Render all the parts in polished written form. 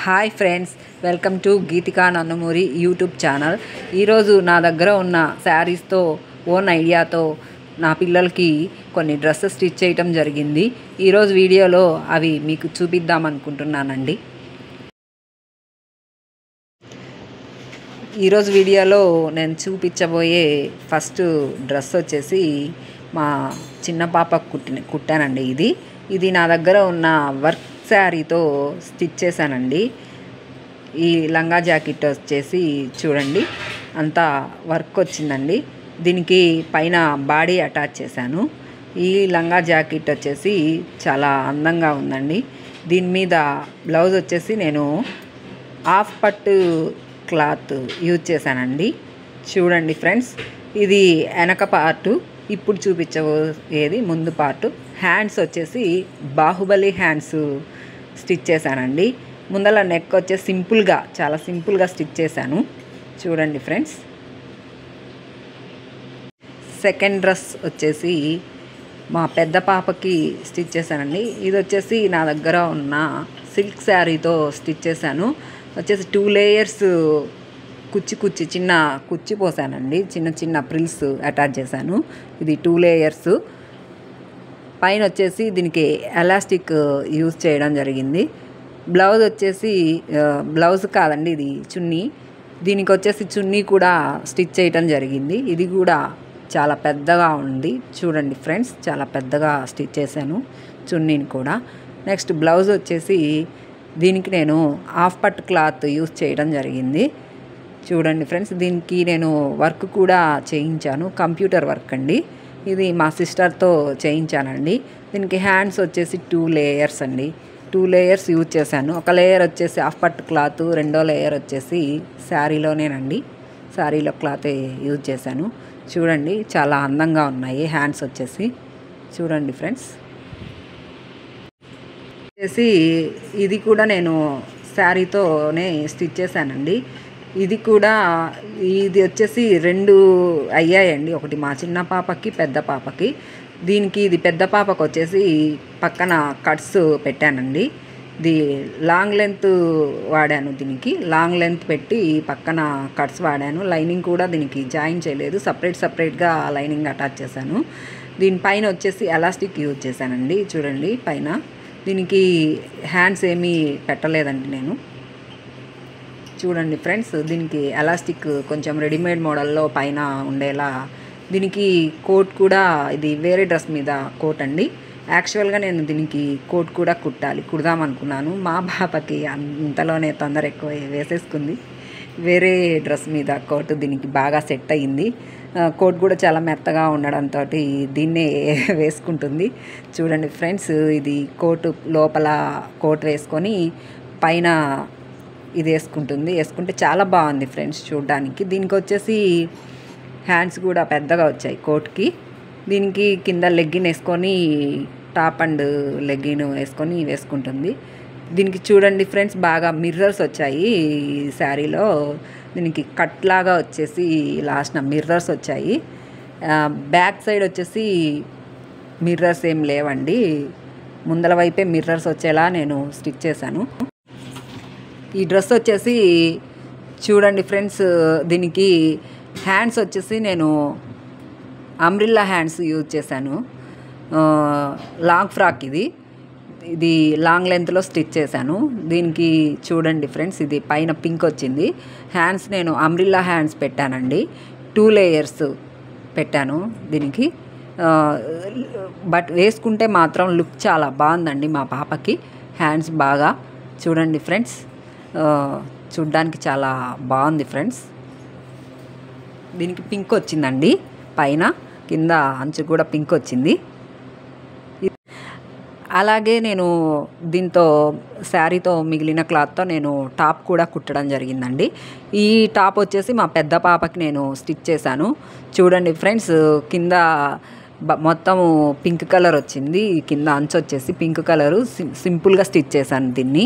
Hi friends, welcome to Geetika Nandamuri YouTube channel. ఈరోజు నా దగ్గర ఉన్న శారీస్తో ఓన్ ఐడియాతో నా పిల్లలకి కొన్ని డ్రెస్సెస్ స్టిచ్ చేయటం జరిగింది. ఈరోజు వీడియోలో అవి మీకు చూపిద్దాం అనుకుంటున్నానండి. ఈరోజు వీడియోలో నేను చూపించబోయే ఫస్ట్ డ్రెస్ వచ్చేసి మా చిన్న పాపకు కుట్టానండి. ఇది నా దగ్గర ఉన్న వర్క్ శారీతో స్టిచ్ చేశానండి. ఈ లంగా జాకెట్ వచ్చేసి చూడండి, అంతా వర్క్ వచ్చిందండి. దీనికి పైన బాడీ అటాచ్ చేశాను. ఈ లంగా జాకెట్ వచ్చేసి చాలా అందంగా ఉందండి. దీని మీద బ్లౌజ్ వచ్చేసి నేను హాఫ్ పట్టు క్లాత్ యూజ్ చేశానండి. చూడండి ఫ్రెండ్స్, ఇది వెనక పార్టు, ఇప్పుడు చూపించబోయేది ముందు పార్టు. హ్యాండ్స్ వచ్చేసి బాహుబలి హ్యాండ్స్ స్టిచ్ చేశానండి. ముందల నెక్ వచ్చేసి సింపుల్గా, చాలా సింపుల్గా స్టిచ్ చేశాను. చూడండి ఫ్రెండ్స్. సెకండ్ డ్రెస్ వచ్చేసి మా పెద్ద పాపకి స్టిచ్ చేశానండి. ఇది వచ్చేసి నా దగ్గర ఉన్న సిల్క్ శారీతో స్టిచ్ చేశాను. వచ్చేసి 2 లేయర్స్ చిన్న కుచ్చి పోసానండి. చిన్న ప్రిల్స్ అటాచ్ చేశాను. ఇది 2 లేయర్స్. పైన వచ్చేసి దీనికి ఎలాస్టిక్ యూజ్ చేయడం జరిగింది. బ్లౌజ్ వచ్చేసి బ్లౌజ్ కాదండి, ఇది చున్నీ. దీనికి వచ్చేసి చున్నీ కూడా స్టిచ్ చేయడం జరిగింది. ఇది కూడా చాలా పెద్దగా ఉంది. చూడండి ఫ్రెండ్స్, చాలా పెద్దగా స్టిచ్ చేశాను చున్నీని కూడా. నెక్స్ట్ బ్లౌజ్ వచ్చేసి దీనికి నేను హాఫ్ పట్టు క్లాత్ యూజ్ చేయడం జరిగింది. చూడండి ఫ్రెండ్స్, దీనికి నేను వర్క్ కూడా చేయించాను, కంప్యూటర్ వర్క్ అండి. ఇది మా సిస్టర్తో చేయించానండి. దీనికి హ్యాండ్స్ వచ్చేసి 2 లేయర్స్ అండి. 2 లేయర్స్ యూజ్ చేశాను. ఒక లేయర్ వచ్చేసి హాఫ్ పట్టు క్లాత్, రెండో లేయర్ వచ్చేసి శారీలోనేనండి, శారీలో క్లాత్ యూజ్ చేశాను. చూడండి, చాలా అందంగా ఉన్నాయి హ్యాండ్స్ వచ్చేసి. చూడండి ఫ్రెండ్స్. వచ్చేసి ఇది కూడా నేను శారీతోనే స్టిచ్ చేశానండి. ఇది వచ్చేసి 2 అయ్యాయండి. ఒకటి మా చిన్న పాపకి, పెద్ద పాపకి. దీనికి ఇది పెద్ద పాపకు వచ్చేసి పక్కన కట్స్ పెట్టానండి. ఇది లాంగ్ లెంత్ వాడాను. దీనికి లాంగ్ లెంత్ పెట్టి పక్కన కట్స్ వాడాను. లైనింగ్ కూడా దీనికి జాయిన్ చేయలేదు, సపరేట్గా లైనింగ్ అటాచ్ చేశాను. దీనిపైన వచ్చేసి ఎలాస్టిక్ యూజ్ చేశానండి. చూడండి పైన. దీనికి హ్యాండ్స్ ఏమీ పెట్టలేదండి నేను. చూడండి ఫ్రెండ్స్, దీనికి ఎలాస్టిక్ కొంచెం రెడీమేడ్ మోడల్లో పైన ఉండేలా. దీనికి కోట్ కూడా, ఇది వేరే డ్రెస్ మీద కోట్ అండి. యాక్చువల్గా నేను దీనికి కోట్ కూడా కుడదాం అనుకున్నాను. మా పాపకి అంతలోనే తొందర ఎక్కువ వేసేసుకుంది. వేరే డ్రెస్ మీద కోట్ దీనికి బాగా సెట్ అయ్యింది. కోట్ కూడా చాలా మెత్తగా ఉండడంతో దీన్నే వేసుకుంటుంది. చూడండి ఫ్రెండ్స్, ఇది కోటు లోపల కోట్ వేసుకొని పైన ఇది వేసుకుంటే చాలా బాగుంది ఫ్రెండ్స్ చూడడానికి. దీనికి వచ్చేసి హ్యాండ్స్ కూడా పెద్దగా వచ్చాయి కోట్కి. దీనికి కింద లెగ్గిన్ వేసుకొని, టాప్ అండ్ లెగ్గిన్ వేసుకుంటుంది. దీనికి చూడండి ఫ్రెండ్స్, బాగా మిర్రర్స్ వచ్చాయి ఈ శారీలో. దీనికి కట్ లాగా వచ్చేసి లాస్ట్న మిర్రర్స్ వచ్చాయి. బ్యాక్ సైడ్ వచ్చేసి మిర్రర్స్ ఏం లేవండి. ముందల వైపే మిర్రర్స్ వచ్చేలా నేను స్టిచ్ చేశాను. ఈ డ్రెస్ వచ్చేసి చూడండి ఫ్రెండ్స్, దీనికి హ్యాండ్స్ వచ్చేసి నేను అంబ్రిల్లా హ్యాండ్స్ యూజ్ చేశాను. లాంగ్ ఫ్రాక్ ఇది లాంగ్ లెంత్లో స్టిచ్ చేశాను. దీనికి చూడండి ఫ్రెండ్స్, ఇది పైన పింక్ వచ్చింది. హ్యాండ్స్ నేను అంబ్రిల్లా హ్యాండ్స్ పెట్టానండి. 2 లేయర్స్ పెట్టాను దీనికి. బట్ వేసుకుంటే మాత్రం లుక్ చాలా బాగుందండి మా పాపకి. హ్యాండ్స్ బాగా చూడండి ఫ్రెండ్స్, చూడ్డానికి చాలా బాగుంది ఫ్రెండ్స్. దీనికి పింక్ వచ్చిందండి పైన, కింద అంచు కూడా పింక్ వచ్చింది. అలాగే నేను దీంతో శారీతో మిగిలిన క్లాత్తో నేను టాప్ కూడా కుట్టడం జరిగిందండి. ఈ టాప్ వచ్చేసి మా పెద్ద పాపకి నేను స్టిచ్ చేశాను. చూడండి ఫ్రెండ్స్, కింద మొత్తము పింక్ కలర్ వచ్చింది. కింద అంచు వచ్చేసి పింక్ కలరు. సింపుల్గా స్టిచ్ చేశాను దీన్ని.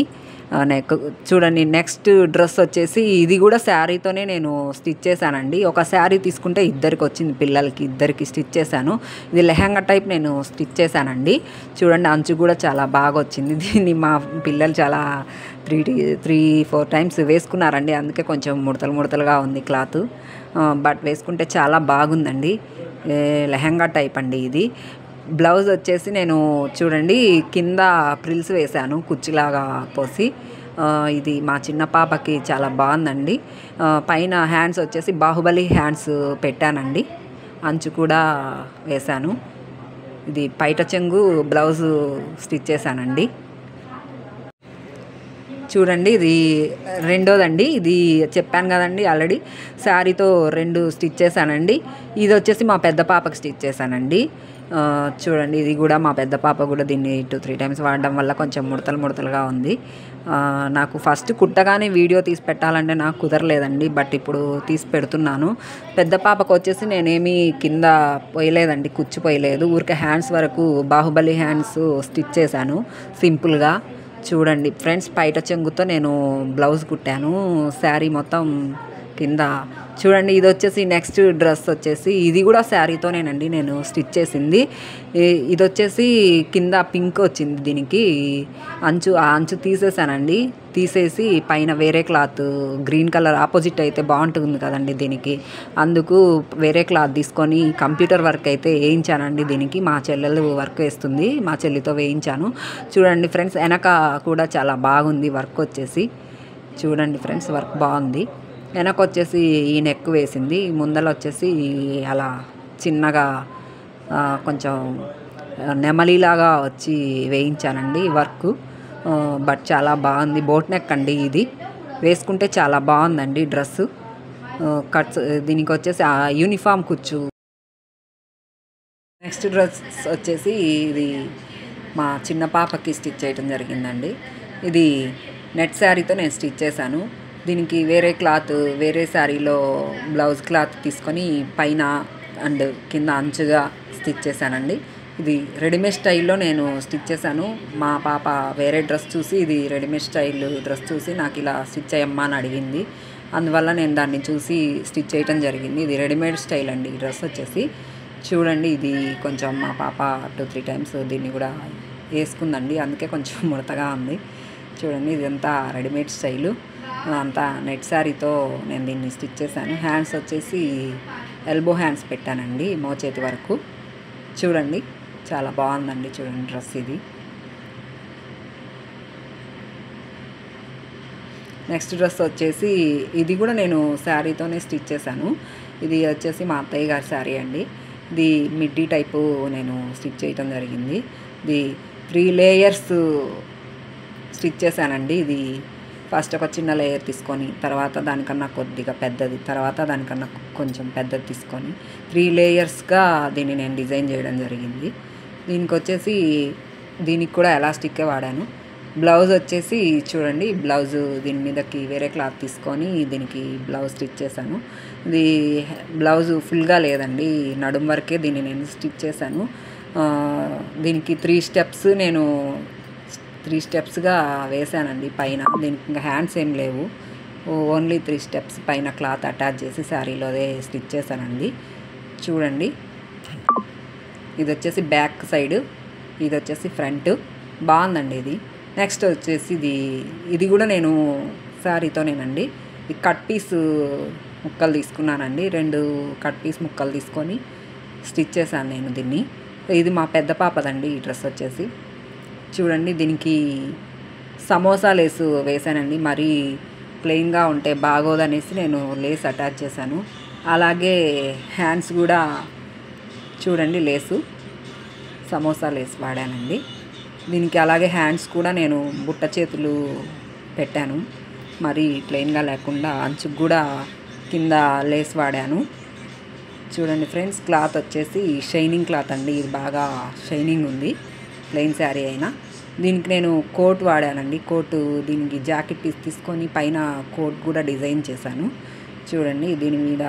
నెక్ చూడండి. నెక్స్ట్ డ్రెస్ వచ్చేసి ఇది కూడా శారీతోనే నేను స్టిచ్ చేశానండి. ఒక శారీ తీసుకుంటే ఇద్దరికి వచ్చింది, పిల్లలకి ఇద్దరికి స్టిచ్ చేశాను. ఇది లెహంగా టైప్ నేను స్టిచ్ చేశానండి. చూడండి అంచు కూడా చాలా బాగా వచ్చింది. దీన్ని మా పిల్లలు చాలా 3-4 టైమ్స్ వేసుకున్నారండి. అందుకే కొంచెం ముడతలుగా ఉంది క్లాత్. బట్ వేసుకుంటే చాలా బాగుందండి. లెహంగా టైప్ అండి ఇది. బ్లౌజ్ వచ్చేసి నేను చూడండి కింద ప్రిల్స్ వేశాను కుచ్చిలాగా పోసి. ఇది మా చిన్న పాపకి చాలా బాగుందండి. పైన హ్యాండ్స్ వచ్చేసి బాహుబలి హ్యాండ్స్ పెట్టానండి. అంచు కూడా వేశాను. ఇది పైట చెంగు బ్లౌజు స్టిచ్ చేశానండి. చూడండి ఇది రెండోదండి. ఇది చెప్పాను కదండి ఆల్రెడీ, శారీతో 2 స్టిచ్ చేశానండి. ఇది వచ్చేసి మా పెద్ద పాపకి స్టిచ్ చేశానండి. చూడండి ఇది కూడా మా పెద్ద పాప కూడా దీన్ని 2-3 టైమ్స్ వాడడం వల్ల కొంచెం ముడతలుగా ఉంది. నాకు ఫస్ట్ కుట్టగానే వీడియో తీసి పెట్టాలంటే నాకు కుదరలేదండి. బట్ ఇప్పుడు తీసి పెడుతున్నాను. పెద్ద పాపకు వచ్చేసి నేనేమి కింద పోయలేదండి, కుచ్చి పోయలేదు. ఊరికే హ్యాండ్స్ వరకు బాహుబలి హ్యాండ్స్ స్టిచ్ చేశాను సింపుల్గా. చూడండి ఫ్రెండ్స్, పైట చెంగుతో నేను బ్లౌజ్ కుట్టాను. శారీ మొత్తం కింద చూడండి. ఇది వచ్చేసి నెక్స్ట్ డ్రెస్ వచ్చేసి ఇది కూడా శారీతోనేనండి నేను స్టిచ్ చేసింది. ఇది వచ్చేసి కింద పింక్ వచ్చింది. దీనికి అంచు తీసేసానండి. తీసేసి పైన వేరే క్లాత్ గ్రీన్ కలర్ ఆపోజిట్ అయితే బాగుంటుంది కదండి దీనికి. అందుకు వేరే క్లాత్ తీసుకొని కంప్యూటర్ వర్క్ అయితే వేయించానండి. దీనికి మా చెల్లెలు వర్క్ వేస్తుంది, మా చెల్లితో వేయించాను. చూడండి ఫ్రెండ్స్, వెనక కూడా చాలా బాగుంది వర్క్ వచ్చేసి. చూడండి ఫ్రెండ్స్, వర్క్ బాగుంది. వెనక వచ్చేసి ఈ నెక్ వేసింది. ముందర వచ్చేసి అలా చిన్నగా కొంచెం నెమలిలాగా వచ్చి వేయించానండి వర్క్. బట్ చాలా బాగుంది. బోట్ నెక్ అండి ఇది. వేసుకుంటే చాలా బాగుందండి డ్రెస్సు. కట్స్ దీనికి వచ్చేసి యూనిఫామ్ కుచ్చు. నెక్స్ట్ డ్రెస్ వచ్చేసి ఇది మా చిన్న పాపకి స్టిచ్ చేయడం జరిగిందండి. ఇది నెట్ శారీతో నేను స్టిచ్ చేశాను. దీనికి వేరే క్లాత్, వేరే శారీలో బ్లౌజ్ క్లాత్ తీసుకొని పైన అండ్ కింద అంచుగా స్టిచ్ చేశానండి. ఇది రెడీమేడ్ స్టైల్లో నేను స్టిచ్ చేశాను. మా పాప వేరే డ్రెస్ చూసి ఇది రెడీమేడ్ స్టైల్ డ్రెస్ చూసి నాకు ఇలా స్టిచ్ చేయమ్మా అని అడిగింది. అందువల్ల నేను దాన్ని చూసి స్టిచ్ చేయడం జరిగింది. ఇది రెడీమేడ్ స్టైల్ అండి ఈ డ్రెస్ వచ్చేసి. చూడండి ఇది కొంచెం మా పాప 2-3 టైమ్స్ దీన్ని కూడా వేసుకుందండి. అందుకే కొంచెం ముడతగా ఉంది. చూడండి ఇదంతా రెడీమేడ్ స్టైలు. అంతా నెట్ శారీతో నేను దీన్ని స్టిచ్ చేశాను. హ్యాండ్స్ వచ్చేసి ఎల్బో హ్యాండ్స్ పెట్టానండి మోచేతి వరకు. చూడండి చాలా బాగుందండి. చూడండి డ్రెస్ ఇది. నెక్స్ట్ డ్రెస్ వచ్చేసి ఇది కూడా నేను శారీతోనే స్టిచ్ చేశాను. ఇది వచ్చేసి మా అత్తయ్య గారి శారీ అండి. ఇది మిడ్డీ టైపు నేను స్టిచ్ చేయడం జరిగింది. ఇది 3 లేయర్స్ స్టిచ్ చేశానండి. ఇది ఫస్ట్ ఒక చిన్న లేయర్ తీసుకొని, తర్వాత దానికన్నా కొద్దిగా పెద్దది, తర్వాత దానికన్నా కొంచెం పెద్దది తీసుకొని 3 లేయర్స్గా దీన్ని నేను డిజైన్ చేయడం జరిగింది. దీనికి వచ్చేసి దీనికి కూడా ఎలాస్టిక్కే వాడాను. బ్లౌజ్ వచ్చేసి చూడండి, బ్లౌజు దీని మీదకి వేరే క్లాత్ తీసుకొని దీనికి బ్లౌజ్ స్టిచ్ చేశాను. ఇది బ్లౌజు ఫుల్గా లేదండి, నడుం వరకే దీన్ని నేను స్టిచ్ చేశాను. దీనికి 3 స్టెప్స్ నేను 3 స్టెప్స్గా వేసానండి పైన. దీనికి ఇంకా హ్యాండ్స్ ఏం లేవు, ఓన్లీ 3 స్టెప్స్ పైన క్లాత్ అటాచ్ చేసి శారీలోదే స్టిచ్ చేశానండి. చూడండి ఇది వచ్చేసి బ్యాక్ సైడ్, ఇది వచ్చేసి ఫ్రంట్. బాగుందండి ఇది. నెక్స్ట్ వచ్చేసి ఇది కూడా నేను శారీతోనేనండి. ఈ కట్ పీస్ ముక్కలు తీసుకున్నానండి. 2 కట్ పీస్ ముక్కలు తీసుకొని స్టిచ్ చేశాను నేను దీన్ని. ఇది మా పెద్ద పాపదండి ఈ డ్రెస్ వచ్చేసి. చూడండి దీనికి సమోసా లేసు వేసానండి. మరీ ప్లెయిన్గా ఉంటే బాగోదనేసి నేను లేస్ అటాచ్ చేశాను. అలాగే హ్యాండ్స్ కూడా చూడండి లేసు సమోసా లేస్ వాడానండి దీనికి. అలాగే హ్యాండ్స్ కూడా నేను బుట్ట చేతులు పెట్టాను, మరి ప్లెయిన్గా లేకుండా అంచుకు కూడా కింద లేస్ వాడాను. చూడండి ఫ్రెండ్స్, క్లాత్ వచ్చేసి షైనింగ్ క్లాత్ అండి. ఇది బాగా షైనింగ్ ఉంది, ప్లెయిన్ శారీ అయినా. దీనికి నేను కోట్ వాడానండి. కోటు దీనికి జాకెట్ పీస్ తీసుకొని పైన కోట్ కూడా డిజైన్ చేశాను. చూడండి దీని మీద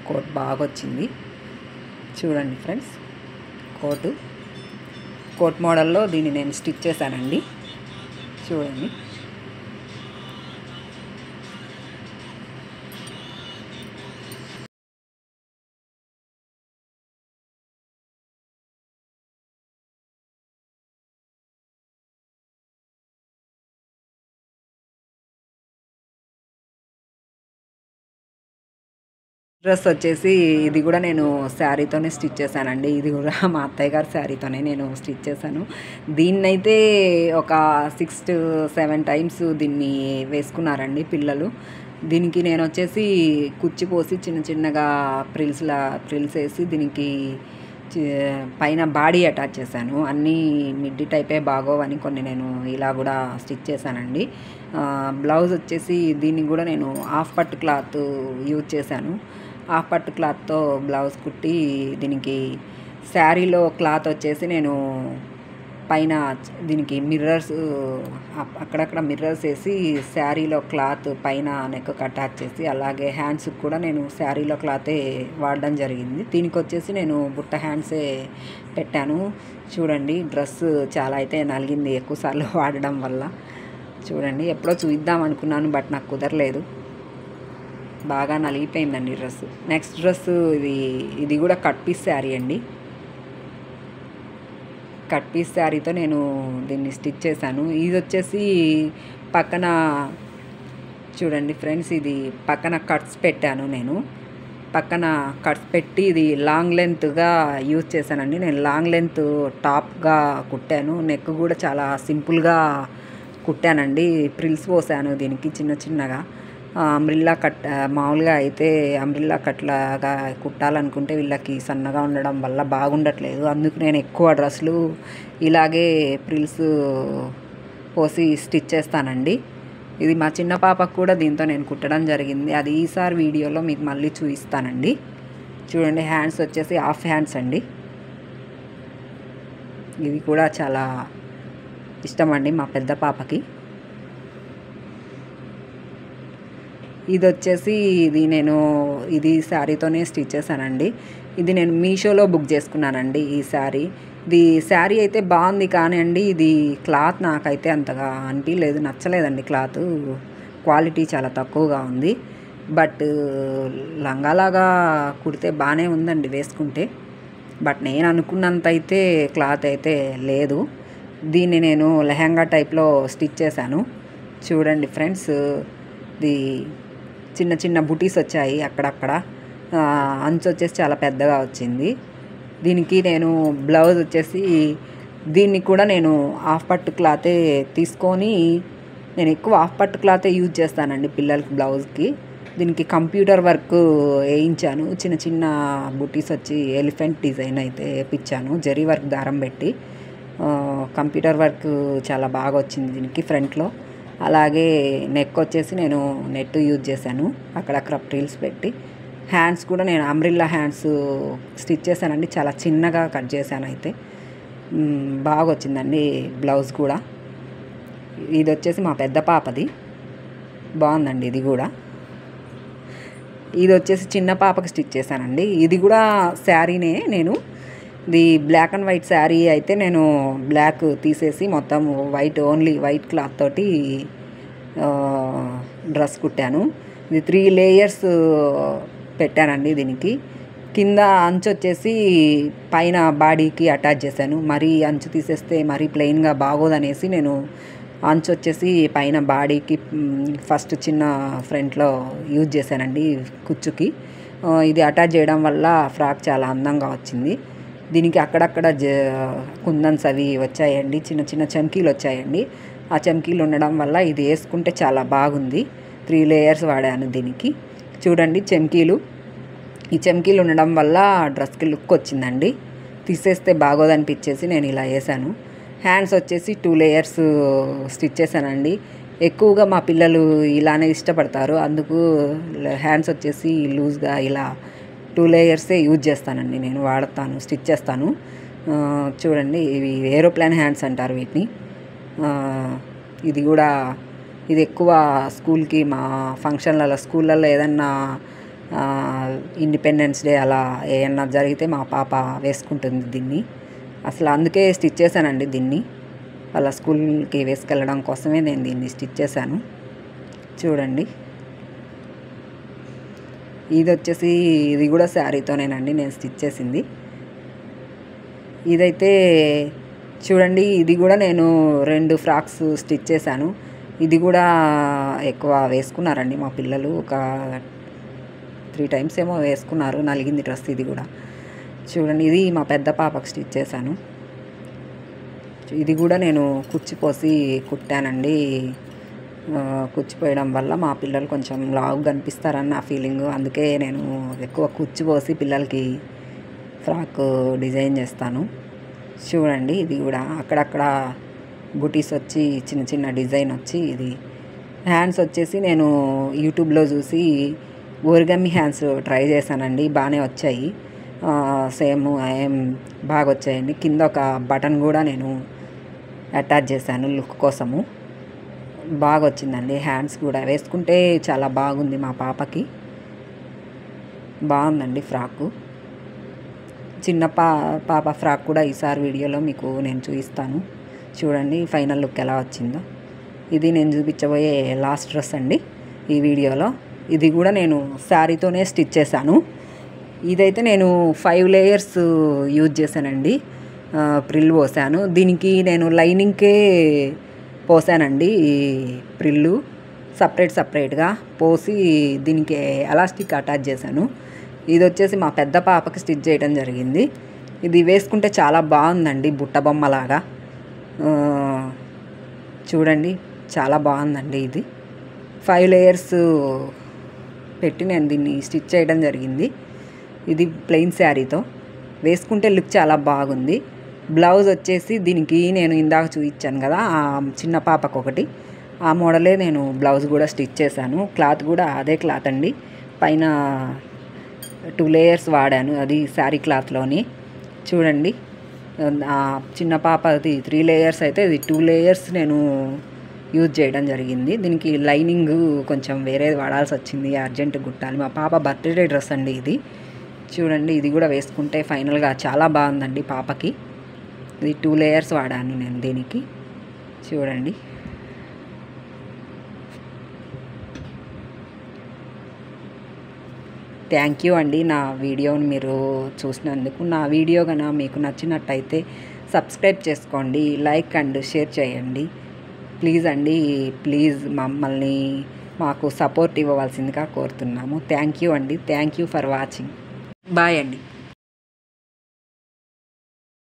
కోట్ బాగా వచ్చింది. చూడండి ఫ్రెండ్స్, కోట్ మోడల్లో దీన్ని నేను స్టిచ్ చేశానండి. చూడండి డ్రెస్ వచ్చేసి ఇది కూడా నేను శారీతోనే స్టిచ్ చేశానండి. ఇది కూడా మా అత్తయ్య గారి శారీతోనే నేను స్టిచ్ చేశాను. దీన్నైతే ఒక 6-7 టైమ్స్ దీన్ని వేసుకున్నారండి పిల్లలు. దీనికి నేను వచ్చేసి కుచ్చి పోసి చిన్న చిన్నగా ఫ్రిల్స్ వేసి దీనికి పైన బాడీ అటాచ్ చేశాను. అన్నీ మిడ్డీ టైపే బాగోవని కొన్ని నేను ఇలా కూడా స్టిచ్ చేశానండి. బ్లౌజ్ వచ్చేసి దీన్ని కూడా నేను హాఫ్ పట్టు క్లాత్ యూజ్ చేశాను. హాఫ్ పట్టు క్లాత్తో బ్లౌజ్ కుట్టి దీనికి శారీలో క్లాత్ వచ్చేసి నేను పైన దీనికి మిర్రర్స్ అక్కడక్కడ మిర్రర్స్ వేసి శారీలో క్లాత్ పైన నెక్కు అటాచ్ చేసి, అలాగే హ్యాండ్స్కి కూడా నేను శారీలో క్లాతే వాడడం జరిగింది. దీనికి వచ్చేసి నేను బుట్ట హ్యాండ్సే పెట్టాను. చూడండి డ్రెస్ చాలా అయితే నలిగింది ఎక్కువసార్లు వాడడం వల్ల. చూడండి ఎప్పుడో చూద్దాం అనుకున్నాను, బట్ నాకు కుదరలేదు, బాగా నలిగిపోయిందండి డ్రెస్. నెక్స్ట్ డ్రెస్ ఇది కూడా కట్ పీస్ శారీ అండి. కట్ పీస్ శారీతో నేను దీన్ని స్టిచ్ చేశాను. ఇది వచ్చేసి పక్కన చూడండి ఫ్రెండ్స్, ఇది పక్కన కట్స్ పెట్టాను. నేను పక్కన కట్స్ పెట్టి ఇది లాంగ్ లెంత్గా యూజ్ చేశానండి. నేను లాంగ్ లెంత్ టాప్గా కుట్టాను. నెక్ కూడా చాలా సింపుల్గా కుట్టానండి. ప్రిల్స్ పోసాను దీనికి చిన్న చిన్నగా. అంబ్రిల్లా కట్ మామూలుగా అయితే అంబ్రిల్లా కట్లాగా కుట్టాలనుకుంటే వీళ్ళకి సన్నగా ఉండడం వల్ల బాగుండట్లేదు. అందుకు నేను ఎక్కువ డ్రెస్సులు ఇలాగే ప్రిల్స్ పోసి స్టిచ్ చేస్తానండి. ఇది మా చిన్న పాపకు కూడా దీంతో నేను కుట్టడం జరిగింది. అది ఈసారి వీడియోలో మీకు మళ్ళీ చూపిస్తానండి. చూడండి హ్యాండ్స్ వచ్చేసి హాఫ్ హ్యాండ్స్ అండి. ఇవి కూడా చాలా ఇష్టం అండి మా పెద్ద పాపకి. ఇది వచ్చేసి ఇది శారీతోనే స్టిచ్ చేశానండి. ఇది నేను మీషోలో బుక్ చేసుకున్నానండి ఈ శారీ. ఇది శారీ అయితే బాగుంది, కానీ అండి ఇది క్లాత్ నాకైతే అంతగా అనిపించలేదు, నచ్చలేదండి. క్లాత్ క్వాలిటీ చాలా తక్కువగా ఉంది. బట్ లంగాలాగా కుడితే బాగానే ఉందండి వేసుకుంటే. బట్ నేను అనుకున్నంత అయితే క్లాత్ అయితే లేదు. దీన్ని నేను లెహంగా టైప్లో స్టిచ్ చేశాను. చూడండి ఫ్రెండ్స్, ఇది చిన్న చిన్న బుటీస్ వచ్చాయి అక్కడక్కడ. అంచు వచ్చేసి చాలా పెద్దగా వచ్చింది. దీనికి నేను బ్లౌజ్ వచ్చేసి దీన్ని కూడా నేను హాఫ్ పట్టు క్లాతే తీసుకొని, నేను ఎక్కువ హాఫ్ పట్టు క్లాతే యూజ్ చేస్తానండి పిల్లలకి బ్లౌజ్కి. దీనికి కంప్యూటర్ వర్క్ వేయించాను. చిన్న చిన్న బుటీస్ వచ్చి ఎలిఫెంట్ డిజైన్ అయితే వేయించాను జరీ వర్క్ దారం పెట్టి. కంప్యూటర్ వర్క్ చాలా బాగా వచ్చింది దీనికి ఫ్రంట్లో. అలాగే నెక్ వచ్చేసి నేను నెట్ యూజ్ చేశాను అక్కడక్కడ ఫ్రిల్స్ పెట్టి. హ్యాండ్స్ కూడా నేను అంబ్రిల్లా హ్యాండ్స్ స్టిచ్ చేశానండి. చాలా చిన్నగా కట్ చేశాను, అయితే బాగా వచ్చిందండి బ్లౌజ్ కూడా. ఇది వచ్చేసి మా పెద్ద పాపది, బాగుందండి ఇది కూడా. ఇది వచ్చేసి చిన్న పాపకి స్టిచ్ చేశానండి. ఇది కూడా శారీనే. నేను ఇది బ్లాక్ అండ్ వైట్ శారీ అయితే నేను బ్లాక్ తీసేసి మొత్తం ఓన్లీ వైట్ క్లాత్ తోటి డ్రెస్ కుట్టాను. ఇది 3 లేయర్స్ పెట్టానండి దీనికి. కింద అంచు వచ్చేసి పైన బాడీకి అటాచ్ చేశాను. మరీ అంచు తీసేస్తే మరీ ప్లెయిన్గా బాగోదనేసి నేను అంచు వచ్చేసి పైన బాడీకి ఫస్ట్ చిన్న ఫ్రంట్లో యూజ్ చేశానండి కుచ్చుకి. ఇది అటాచ్ చేయడం వల్ల ఫ్రాక్ చాలా అందంగా వచ్చింది. దీనికి అక్కడక్కడ కుందన్స్ అవి వచ్చాయండి, చిన్న చిన్న చమ్కీలు వచ్చాయండి. ఆ చమ్కీలు ఉండడం వల్ల ఇది వేసుకుంటే చాలా బాగుంది. 3 లేయర్స్ వాడాను దీనికి. చూడండి చమ్కీలు, ఈ చమ్కీలు ఉండడం వల్ల డ్రెస్కి లుక్ వచ్చిందండి. తీసేస్తే బాగోదనిపించేసి నేను ఇలా వేసాను. హ్యాండ్స్ వచ్చేసి 2 లేయర్స్ స్టిచ్ చేశానండి. ఎక్కువగా మా పిల్లలు ఇలానే ఇష్టపడతారు, అందుకు హ్యాండ్స్ వచ్చేసి లూజ్గా ఇలా 2 లేయర్సే యూజ్ చేస్తానండి, నేను వాడతాను, స్టిచ్ చేస్తాను. చూడండి ఇవి ఏరోప్లేన్ హ్యాండ్స్ అంటారు వీటిని. ఇది ఎక్కువ స్కూల్కి మా ఫంక్షన్లలో స్కూళ్ళల్లో ఏదన్నా ఇండిపెండెన్స్ డే అలా ఏమన్నా జరిగితే మా పాప వేసుకుంటుంది దీన్ని. అసలు అందుకే స్టిచ్ చేశానండి దీన్ని, వాళ్ళ స్కూల్కి వేసుకెళ్ళడం కోసమే నేను దీన్ని స్టిచ్ చేశాను. చూడండి ఇది కూడా శారీతోనేనండి నేను స్టిచ్ చేసింది. ఇదైతే చూడండి, ఇది కూడా నేను 2 ఫ్రాక్స్ స్టిచ్ చేశాను. ఇది కూడా ఎక్కువ వేసుకున్నారండి మా పిల్లలు. ఒక 3 టైమ్స్ ఏమో వేసుకున్నారు, నలిగింది డ్రెస్ ఇది కూడా. చూడండి, ఇది మా పెద్ద పాపకు స్టిచ్ చేశాను. ఇది కూడా నేను కుచ్చిపోసి కుట్టానండి. కుచ్చిపోయడం వల్ల మా పిల్లలు కొంచెం లావుగా కనిపిస్తారని నా ఫీలింగ్. అందుకే నేను ఎక్కువ కుచ్చిపోసి పిల్లలకి ఫ్రాక్ డిజైన్ చేస్తాను. చూడండి, ఇది కూడా అక్కడక్కడ బుటీస్ వచ్చి చిన్న చిన్న డిజైన్ వచ్చి, ఇది హ్యాండ్స్ వచ్చేసి నేను యూట్యూబ్లో చూసి ఓరిగమి హ్యాండ్స్ ట్రై చేశానండి. బాగానే వచ్చాయి, సేమ్ ఏం బాగా వచ్చాయండి. కింద ఒక బటన్ కూడా నేను అటాచ్ చేశాను లుక్ కోసము. బాగా వచ్చిందండి హ్యాండ్స్ కూడా. వేసుకుంటే చాలా బాగుంది. మా పాపకి బాగుందండి ఫ్రాకు. చిన్న పాప ఫ్రాక్ కూడా ఈసారి వీడియోలో మీకు నేను చూపిస్తాను. చూడండి ఫైనల్ లుక్ ఎలా వచ్చిందో. ఇది నేను చూపించబోయే లాస్ట్ డ్రెస్ అండి ఈ వీడియోలో. ఇది కూడా నేను శారీతోనే స్టిచ్ చేశాను. ఇదైతే నేను 5 లేయర్స్ యూజ్ చేశానండి. ప్రిల్ పోసాను. దీనికి నేను లైనింగ్కే పోసానండి. ఈ ప్రిల్లు సపరేట్గా పోసి దీనికి ఎలాస్టిక్ అటాచ్ చేశాను. ఇది వచ్చేసి మా పెద్ద పాపకి స్టిచ్ చేయడం జరిగింది. ఇది వేసుకుంటే చాలా బాగుందండి, బుట్ట బొమ్మలాగా. చూడండి, చాలా బాగుందండి. ఇది 5 లేయర్స్ పెట్టి నేను దీన్ని స్టిచ్ చేయడం జరిగింది. ఇది ప్లెయిన్ శారీతో వేసుకుంటే లుక్ చాలా బాగుంది. బ్లౌజ్ వచ్చేసి దీనికి నేను ఇందాక చూపించాను కదా, ఆ చిన్న పాపకు ఒకటి, ఆ మోడలే నేను బ్లౌజ్ కూడా స్టిచ్ చేశాను. క్లాత్ కూడా అదే క్లాత్ అండి. పైన 2 లేయర్స్ వాడాను, అది శారీ క్లాత్లోని. చూడండి, చిన్న పాపది 3 లేయర్స్ అయితే ఇది 2 లేయర్స్ నేను యూజ్ చేయడం జరిగింది. దీనికి లైనింగ్ కొంచెం వేరేది వాడాల్సి వచ్చింది, అర్జెంట్ కుట్టాలి. మా పాప బర్త్డే డ్రెస్ అండి ఇది. చూడండి, ఇది కూడా వేసుకుంటే ఫైనల్గా చాలా బాగుందండి పాపకి. ఇది 2 లేయర్స్ వాడాను నేను దీనికి. చూడండి, థ్యాంక్ యూ అండి నా వీడియోని మీరు చూసినందుకు. నా వీడియో కనుక మీకు నచ్చినట్టయితే సబ్స్క్రైబ్ చేసుకోండి, లైక్ అండ్ షేర్ చేయండి. ప్లీజ్ అండి, ప్లీజ్ మమ్మల్ని మాకు సపోర్ట్ ఇవ్వవలసిందిగా కోరుతున్నాము. థ్యాంక్ యూ అండి. Thank you for watching. Bye అండి.